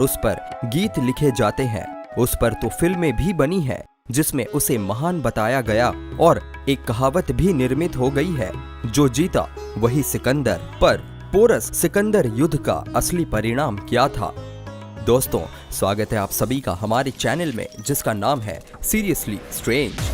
उस पर गीत लिखे जाते हैं, उस पर तो फिल्में भी बनी है जिसमें उसे महान बताया गया और एक कहावत भी निर्मित हो गई है, जो जीता वही सिकंदर। पर पोरस सिकंदर युद्ध का असली परिणाम क्या था? दोस्तों, स्वागत है आप सभी का हमारे चैनल में, जिसका नाम है सीरियसली स्ट्रेंज।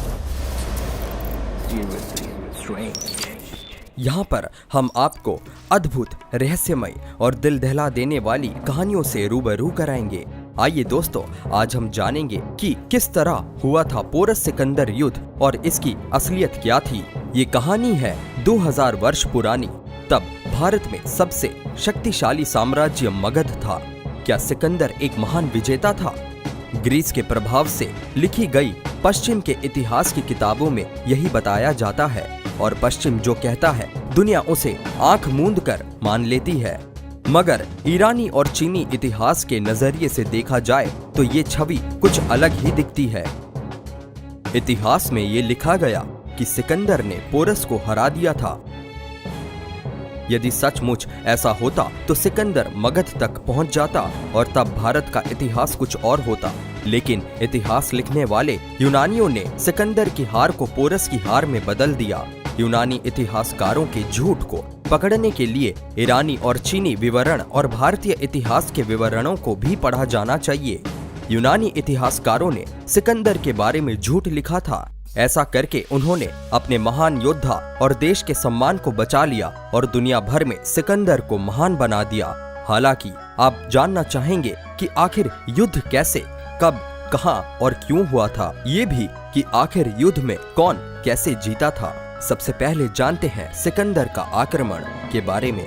यहाँ पर हम आपको अद्भुत, रहस्यमय और दिल दहला देने वाली कहानियों से रूबरू कराएंगे। आइए दोस्तों, आज हम जानेंगे कि किस तरह हुआ था पोरस सिकंदर युद्ध और इसकी असलियत क्या थी। ये कहानी है 2000 वर्ष पुरानी। तब भारत में सबसे शक्तिशाली साम्राज्य मगध था। क्या सिकंदर एक महान विजेता था? ग्रीस के प्रभाव से लिखी गई पश्चिम के इतिहास की किताबों में यही बताया जाता है, और पश्चिम जो कहता है दुनिया उसे आंख मूंद कर मान लेती है। मगर ईरानी और चीनी इतिहास के नजरिए से देखा जाए तो ये छवि कुछ अलग ही दिखती है। इतिहास में ये लिखा गया कि सिकंदर ने पोरस को हरा दिया था। यदि सचमुच ऐसा होता तो सिकंदर मगध तक पहुंच जाता और तब भारत का इतिहास कुछ और होता। लेकिन इतिहास लिखने वाले यूनानियों ने सिकंदर की हार को पोरस की हार में बदल दिया। यूनानी इतिहासकारों के झूठ को पकड़ने के लिए ईरानी और चीनी विवरण और भारतीय इतिहास के विवरणों को भी पढ़ा जाना चाहिए। यूनानी इतिहासकारों ने सिकंदर के बारे में झूठ लिखा था। ऐसा करके उन्होंने अपने महान योद्धा और देश के सम्मान को बचा लिया और दुनिया भर में सिकंदर को महान बना दिया। हालांकि आप जानना चाहेंगे कि आखिर युद्ध कैसे, कब, कहां और क्यों हुआ था, ये भी कि आखिर युद्ध में कौन कैसे जीता था। सबसे पहले जानते हैं सिकंदर का आक्रमण के बारे में।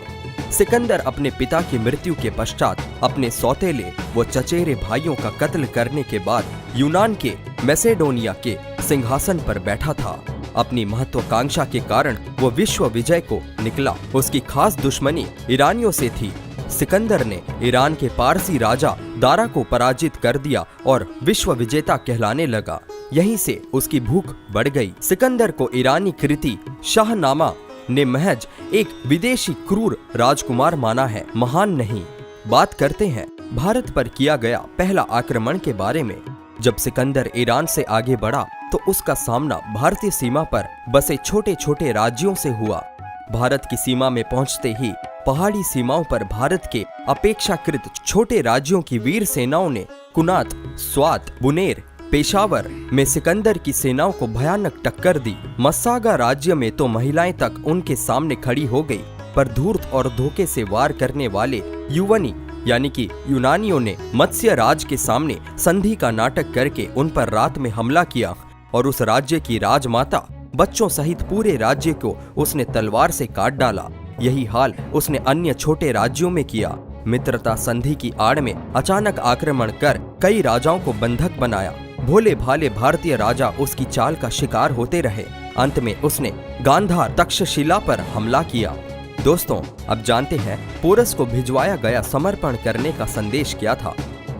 सिकंदर अपने पिता की मृत्यु के पश्चात अपने सौतेले व चचेरे भाइयों का कत्ल करने के बाद यूनान के मैसेडोनिया के सिंहासन पर बैठा था। अपनी महत्वाकांक्षा के कारण वो विश्व विजय को निकला। उसकी खास दुश्मनी ईरानियों से थी। सिकंदर ने ईरान के पारसी राजा दारा को पराजित कर दिया और विश्व विजेता कहलाने लगा। यहीं से उसकी भूख बढ़ गई। सिकंदर को ईरानी कृति शाहनामा ने महज एक विदेशी क्रूर राजकुमार माना है, महान नहीं। बात करते हैं भारत पर किया गया पहला आक्रमण के बारे में। जब सिकंदर ईरान से आगे बढ़ा तो उसका सामना भारतीय सीमा पर बसे छोटे छोटे राज्यों से हुआ। भारत की सीमा में पहुंचते ही पहाड़ी सीमाओं पर भारत के अपेक्षाकृत छोटे राज्यों की वीर सेनाओं ने कुनात, स्वात, बुनेर, पेशावर में सिकंदर की सेनाओं को भयानक टक्कर दी। मस्सागा राज्य में तो महिलाएं तक उनके सामने खड़ी हो गई, पर धूर्त और धोखे से वार करने वाले युवनी यानी कि यूनानियों ने मत्स्य राज के सामने संधि का नाटक करके उन पर रात में हमला किया और उस राज्य की राजमाता बच्चों सहित पूरे राज्य को उसने तलवार से काट डाला। यही हाल उसने अन्य छोटे राज्यों में किया। मित्रता संधि की आड़ में अचानक आक्रमण कर कई राजाओं को बंधक बनाया। भोले भाले भारतीय राजा उसकी चाल का शिकार होते रहे। अंत में उसने गांधार तक्षशिला पर हमला किया। दोस्तों, अब जानते हैं पोरस को भिजवाया गया समर्पण करने का संदेश क्या था।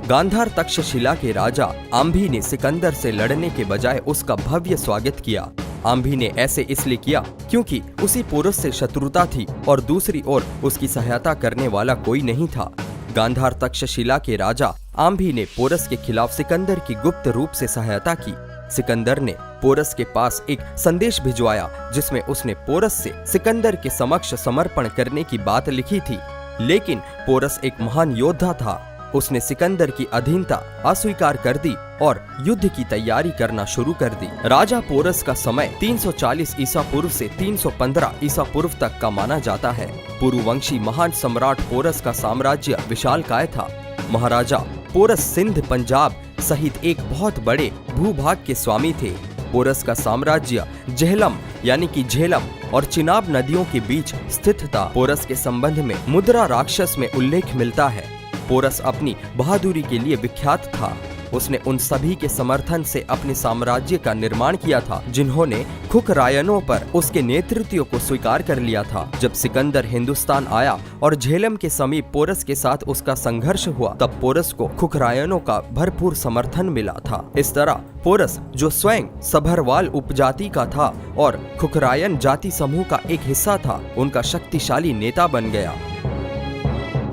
गांधार तक्षशिला के राजा आम्भी ने सिकंदर से लड़ने के बजाय उसका भव्य स्वागत किया। आम्भी ने ऐसे इसलिए किया क्योंकि उसी पोरस से शत्रुता थी और दूसरी ओर उसकी सहायता करने वाला कोई नहीं था। गांधार तक्षशिला के राजा आम्भी ने पोरस के खिलाफ सिकंदर की गुप्त रूप से सहायता की। सिकंदर ने पोरस के पास एक संदेश भिजवाया जिसमें उसने पोरस से सिकंदर के समक्ष समर्पण करने की बात लिखी थी। लेकिन पोरस एक महान योद्धा था। उसने सिकंदर की अधीनता अस्वीकार कर दी और युद्ध की तैयारी करना शुरू कर दी। राजा पोरस का समय 340 ईसा पूर्व से 315 ईसा पूर्व तक का माना जाता है। पुरुवंशी महान सम्राट पोरस का साम्राज्य विशालकाय था। महाराजा पोरस सिंध, पंजाब सहित एक बहुत बड़े भूभाग के स्वामी थे। पोरस का साम्राज्य जेहलम यानी कि झेलम और चिनाब नदियों के बीच स्थित था। पोरस के संबंध में मुद्रा राक्षस में उल्लेख मिलता है। पोरस अपनी बहादुरी के लिए विख्यात था। उसने उन सभी के समर्थन से अपने साम्राज्य का निर्माण किया था जिन्होंने खुकरायनों पर उसके नेतृत्व को स्वीकार कर लिया था। जब सिकंदर हिंदुस्तान आया और झेलम के समीप पोरस के साथ उसका संघर्ष हुआ, तब पोरस को खुकरायनों का भरपूर समर्थन मिला था। इस तरह पोरस, जो स्वयं सभरवाल उपजाति का था और खुकरायन जाति समूह का एक हिस्सा था, उनका शक्तिशाली नेता बन गया।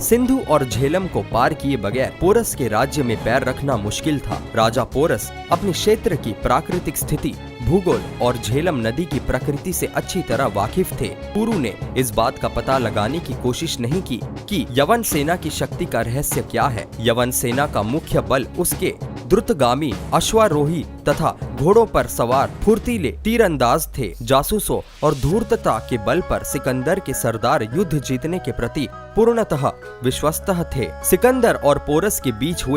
सिंधु और झेलम को पार किए बगैर पोरस के राज्य में पैर रखना मुश्किल था। राजा पोरस अपने क्षेत्र की प्राकृतिक स्थिति, भूगोल और झेलम नदी की प्रकृति से अच्छी तरह वाकिफ थे। पुरु ने इस बात का पता लगाने की कोशिश नहीं की कि यवन सेना की शक्ति का रहस्य क्या है। यवन सेना का मुख्य बल उसके द्रुतगामी अश्वारोही तथा घोड़ों पर सवार फुर्तीले तीरंदाज थे। जासूसों और धूर्तता के बल पर सिकंदर के सरदार युद्ध जीतने के प्रति पूर्णतः विश्वस्त थे। सिकंदर और पोरस के बीच हुए